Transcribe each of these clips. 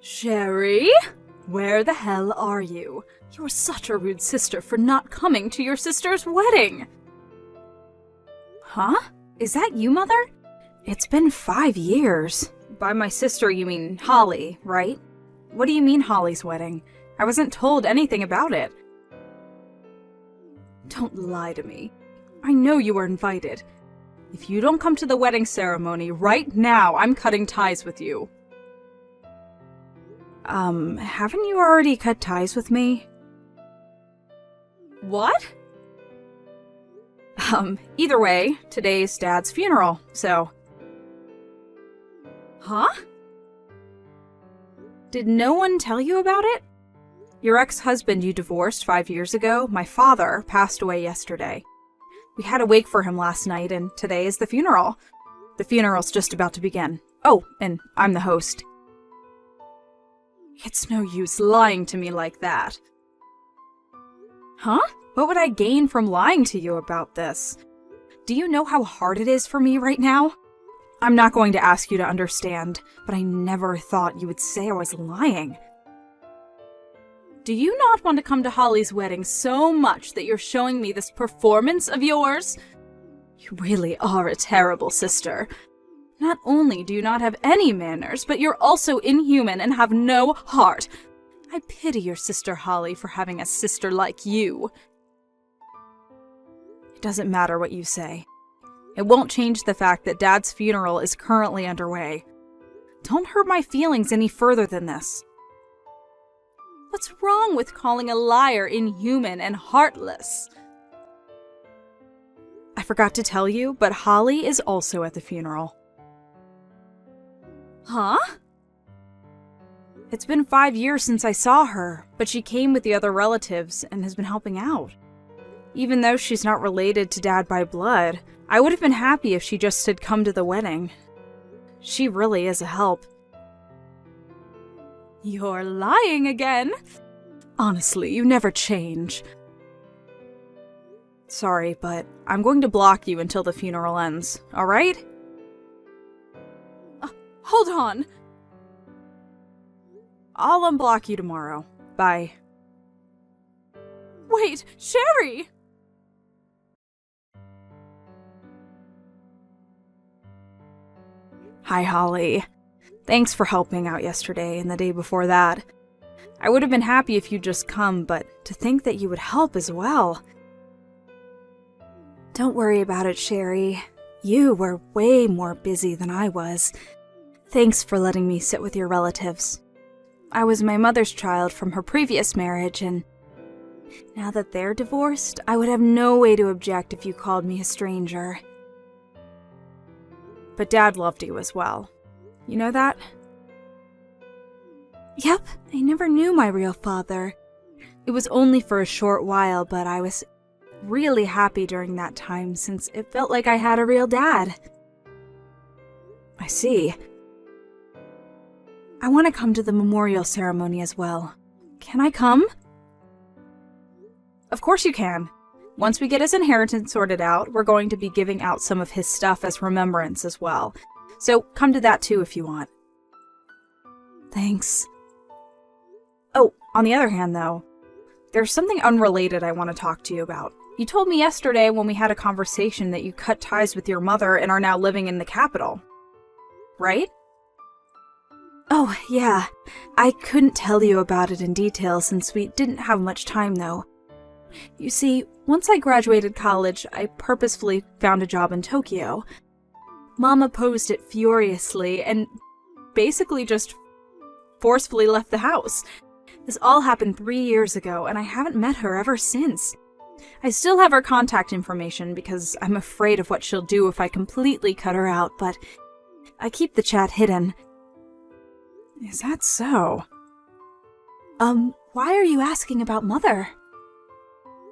Sherry? Where the hell are you? You're such a rude sister for not coming to your sister's wedding. Huh? Is that you, Mother? It's been 5 years. By my sister, you mean Holly, right? What do you mean Holly's wedding? I wasn't told anything about it. Don't lie to me. I know you were invited. If you don't come to the wedding ceremony right now, I'm cutting ties with you. Haven't you already cut ties with me? What? Either way, today's Dad's funeral, so... Huh? Did no one tell you about it? Your ex-husband you divorced 5 years ago, my father, passed away yesterday. We had a wake for him last night, and today is the funeral. The funeral's just about to begin. Oh, and I'm the host. It's no use lying to me like that. Huh? What would I gain from lying to you about this? Do you know how hard it is for me right now? I'm not going to ask you to understand, but I never thought you would say I was lying. Do you not want to come to Holly's wedding so much that you're showing me this performance of yours? You really are a terrible sister. Not only do you not have any manners, but you're also inhuman and have no heart. I pity your sister Holly for having a sister like you. It doesn't matter what you say. It won't change the fact that Dad's funeral is currently underway. Don't hurt my feelings any further than this. What's wrong with calling a liar inhuman and heartless? I forgot to tell you, but Holly is also at the funeral. Huh? It's been 5 years since I saw her, but she came with the other relatives and has been helping out. Even though she's not related to Dad by blood, I would have been happy if she just had come to the wedding. She really is a help. You're lying again. Honestly, you never change. Sorry, but I'm going to block you until the funeral ends, alright? Hold on. I'll unblock you tomorrow. Bye. Wait, Sherry! Hi, Holly. Thanks for helping out yesterday and the day before that. I would have been happy if you'd just come, but to think that you would help as well. Don't worry about it, Sherry. You were way more busy than I was. Thanks for letting me sit with your relatives. I was my mother's child from her previous marriage, and now that they're divorced, I would have no way to object if you called me a stranger. But Dad loved you as well. You know that? Yep, I never knew my real father. It was only for a short while, but I was really happy during that time since it felt like I had a real dad. I see. I want to come to the memorial ceremony as well. Can I come? Of course you can. Once we get his inheritance sorted out, we're going to be giving out some of his stuff as remembrance as well. So come to that too if you want. Thanks. Oh, on the other hand though, there's something unrelated I want to talk to you about. You told me yesterday when we had a conversation that you cut ties with your mother and are now living in the capital. Right? Oh, yeah. I couldn't tell you about it in detail since we didn't have much time though. You see, once I graduated college, I purposefully found a job in Tokyo. Mom opposed it furiously and basically just forcefully left the house. This all happened 3 years ago, and I haven't met her ever since. I still have her contact information because I'm afraid of what she'll do if I completely cut her out, but I keep the chat hidden. Is that so? Why are you asking about Mother?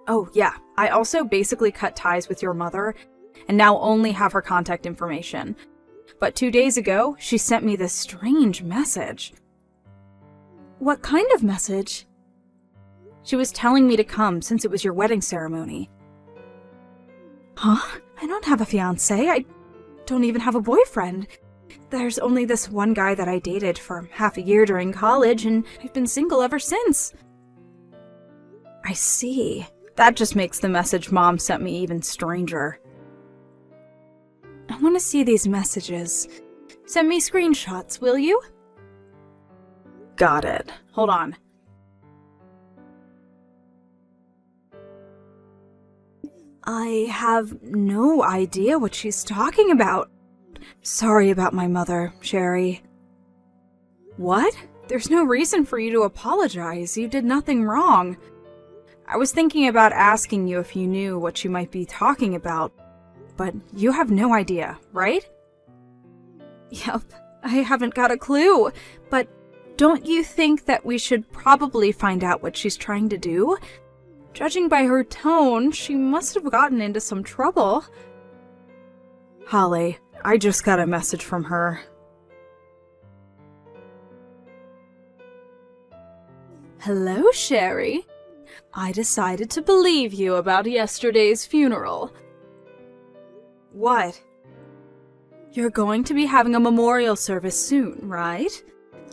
Oh, yeah, I also basically cut ties with your mother, and now only have her contact information. But 2 days ago, she sent me this strange message. What kind of message? She was telling me to come since it was your wedding ceremony. Huh? I don't have a fiancé. I don't even have a boyfriend. There's only this one guy that I dated for half a year during college, and I've been single ever since. I see. That just makes the message Mom sent me even stranger. I want to see these messages. Send me screenshots, will you? Got it. Hold on. I have no idea what she's talking about. Sorry about my mother, Sherry. What? There's no reason for you to apologize. You did nothing wrong. I was thinking about asking you if you knew what she might be talking about, but you have no idea, right? Yep, I haven't got a clue, but don't you think that we should probably find out what she's trying to do? Judging by her tone, she must have gotten into some trouble. Holly, I just got a message from her. Hello, Sherry. I decided to believe you about yesterday's funeral. What? You're going to be having a memorial service soon, right?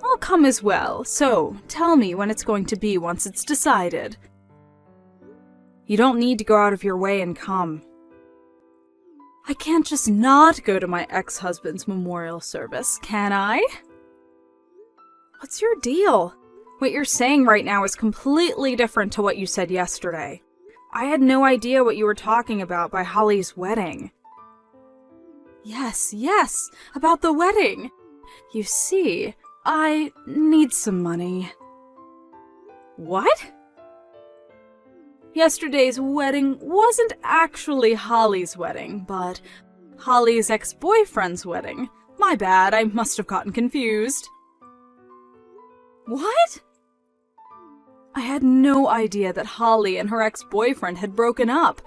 I'll come as well, so tell me when it's going to be once it's decided. You don't need to go out of your way and come. I can't just not go to my ex-husband's memorial service, can I? What's your deal? What you're saying right now is completely different to what you said yesterday. I had no idea what you were talking about by Holly's wedding. Yes, about the wedding. You see, I need some money. What? Yesterday's wedding wasn't actually Holly's wedding, but Holly's ex-boyfriend's wedding. My bad, I must have gotten confused. What? I had no idea that Holly and her ex-boyfriend had broken up.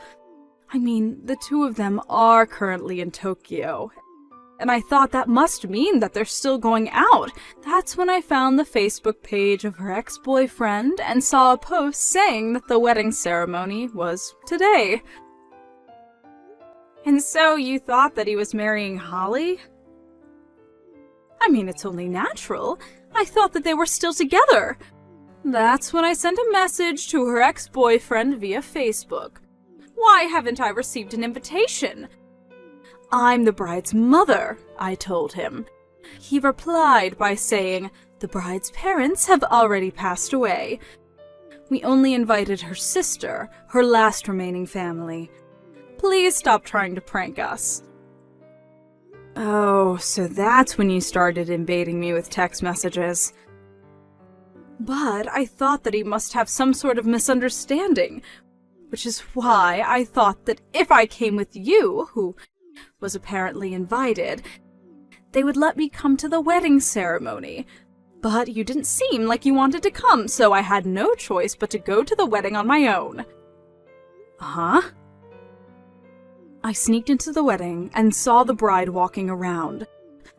I mean, the two of them are currently in Tokyo, and I thought that must mean that they're still going out. That's when I found the Facebook page of her ex-boyfriend and saw a post saying that the wedding ceremony was today. And so you thought that he was marrying Holly? I mean, it's only natural. I thought that they were still together. That's when I sent a message to her ex-boyfriend via Facebook. Why haven't I received an invitation? I'm the bride's mother, I told him. He replied by saying, the bride's parents have already passed away. We only invited her sister, her last remaining family. Please stop trying to prank us. Oh, so that's when you started invading me with text messages. But I thought that he must have some sort of misunderstanding, which is why I thought that if I came with you, who was apparently invited, they would let me come to the wedding ceremony. But you didn't seem like you wanted to come, so I had no choice but to go to the wedding on my own. Huh? I sneaked into the wedding and saw the bride walking around.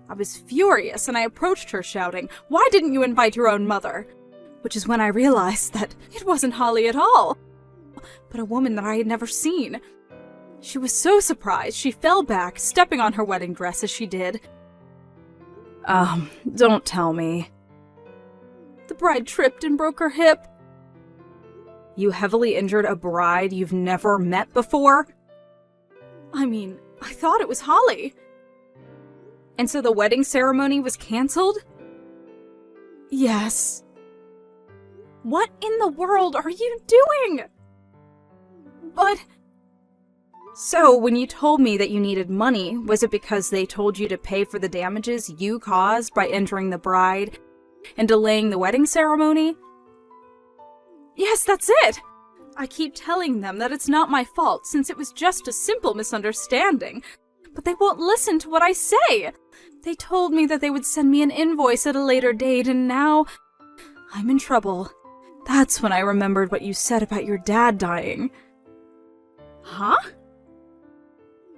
I was furious and I approached her shouting, "Why didn't you invite your own mother?" Which is when I realized that it wasn't Holly at all, but a woman that I had never seen. She was so surprised she fell back, stepping on her wedding dress as she did. Don't tell me. The bride tripped and broke her hip. You heavily injured a bride you've never met before? I mean, I thought it was Holly. And so the wedding ceremony was canceled? Yes. What in the world are you doing? But... So, when you told me that you needed money, was it because they told you to pay for the damages you caused by injuring the bride and delaying the wedding ceremony? Yes, that's it! I keep telling them that it's not my fault since it was just a simple misunderstanding, but they won't listen to what I say. They told me that they would send me an invoice at a later date, and now I'm in trouble. That's when I remembered what you said about your dad dying. Huh?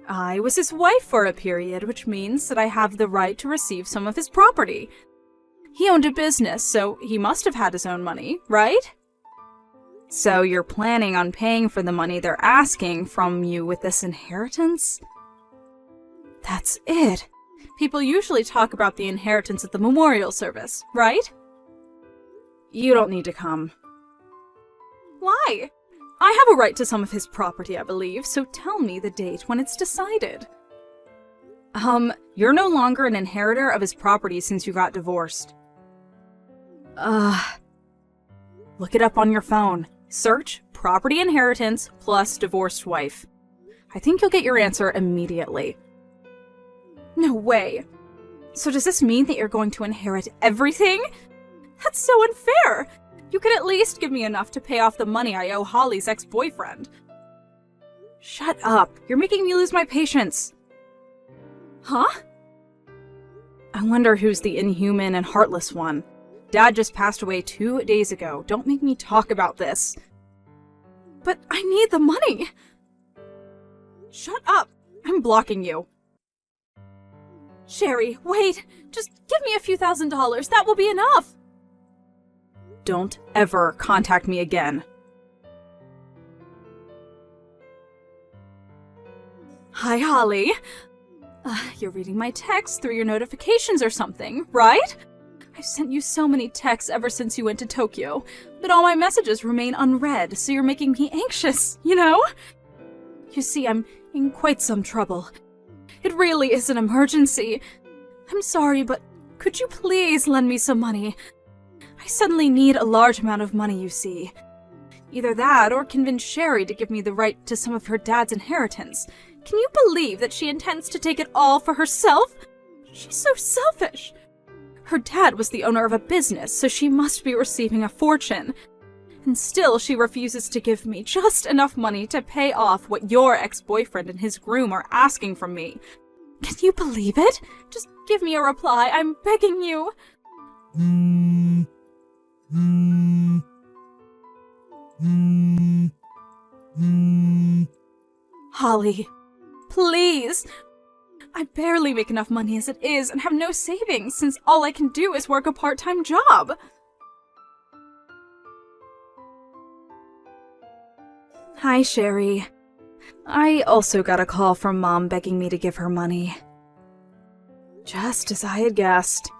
I was his wife for a period, which means that I have the right to receive some of his property. He owned a business, so he must have had his own money, right? So you're planning on paying for the money they're asking from you with this inheritance? That's it. People usually talk about the inheritance at the memorial service, right? You don't need to come. Why? I have a right to some of his property, I believe, so tell me the date when it's decided. You're no longer an inheritor of his property since you got divorced. Look it up on your phone. Search property inheritance plus divorced wife. I think you'll get your answer immediately. No way. So does this mean that you're going to inherit everything? That's so unfair. You could at least give me enough to pay off the money I owe Holly's ex-boyfriend. Shut up. You're making me lose my patience. Huh? I wonder who's the inhuman and heartless one. Dad just passed away 2 days ago. Don't make me talk about this. But I need the money. Shut up. I'm blocking you. Sherry, wait. Just give me a few $1,000s. That will be enough. Don't ever contact me again. Hi, Holly. You're reading my texts through your notifications or something, right? I've sent you so many texts ever since you went to Tokyo, but all my messages remain unread, so you're making me anxious, you know? You see, I'm in quite some trouble. It really is an emergency. I'm sorry, but could you please lend me some money? I suddenly need a large amount of money, you see. Either that or convince Sherry to give me the right to some of her dad's inheritance. Can you believe that she intends to take it all for herself? She's so selfish. Her dad was the owner of a business, so she must be receiving a fortune. And still she refuses to give me just enough money to pay off what your ex-boyfriend and his groom are asking from me. Can you believe it? Just give me a reply, I'm begging you. Holly, please. I barely make enough money as it is and have no savings since all I can do is work a part-time job. Hi, Sherry. I also got a call from Mom begging me to give her money. Just as I had guessed.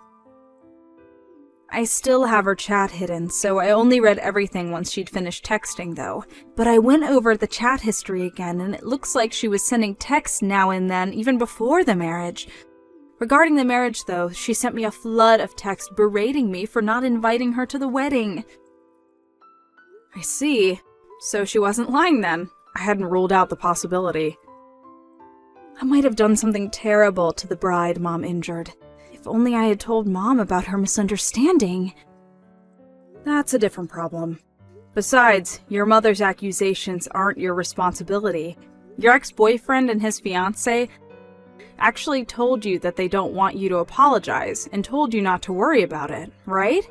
I still have her chat hidden, so I only read everything once she'd finished texting, though. But I went over the chat history again, and it looks like she was sending texts now and then, even before the marriage. Regarding the marriage, though, she sent me a flood of texts berating me for not inviting her to the wedding. I see. So she wasn't lying then. I hadn't ruled out the possibility. I might have done something terrible to the bride Mom injured. If only I had told Mom about her misunderstanding. That's a different problem. Besides, your mother's accusations aren't your responsibility. Your ex-boyfriend and his fiancée actually told you that they don't want you to apologize and told you not to worry about it, right?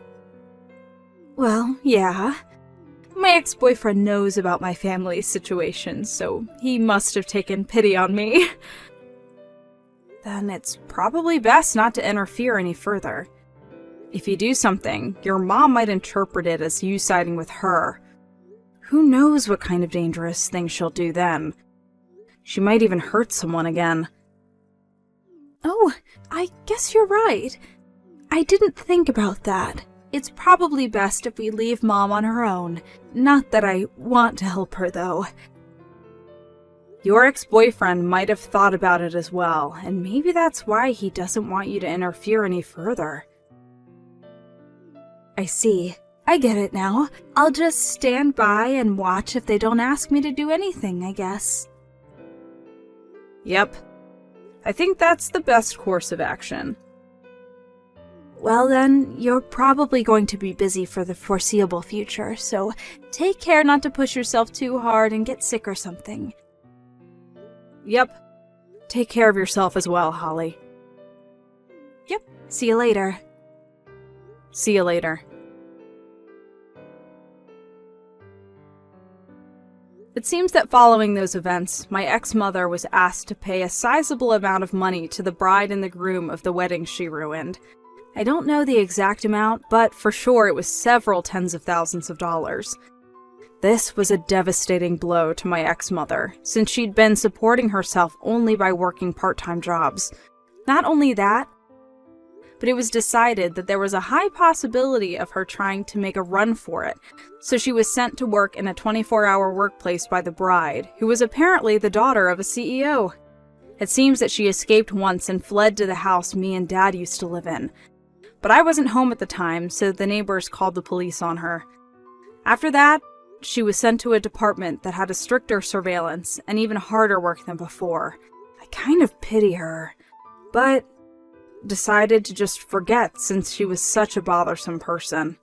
Well, yeah. My ex-boyfriend knows about my family's situation, so he must have taken pity on me. Then it's probably best not to interfere any further. If you do something, your mom might interpret it as you siding with her. Who knows what kind of dangerous thing she'll do then? She might even hurt someone again. Oh, I guess you're right. I didn't think about that. It's probably best if we leave Mom on her own. Not that I want to help her, though. Your ex-boyfriend might have thought about it as well, and maybe that's why he doesn't want you to interfere any further. I see. I get it now. I'll just stand by and watch if they don't ask me to do anything, I guess. Yep. I think that's the best course of action. Well then, you're probably going to be busy for the foreseeable future, so take care not to push yourself too hard and get sick or something. Yep. Take care of yourself as well, Holly. Yep. See you later. See you later. It seems that following those events, my ex-mother was asked to pay a sizable amount of money to the bride and the groom of the wedding she ruined. I don't know the exact amount, but for sure it was several tens of thousands of dollars. This was a devastating blow to my ex-mother, since she'd been supporting herself only by working part-time jobs. Not only that, but it was decided that there was a high possibility of her trying to make a run for it, so she was sent to work in a 24-hour workplace by the bride, who was apparently the daughter of a CEO. It seems that she escaped once and fled to the house me and Dad used to live in. But I wasn't home at the time, so the neighbors called the police on her. After that, she was sent to a department that had a stricter surveillance and even harder work than before. I kind of pity her, but decided to just forget since she was such a bothersome person.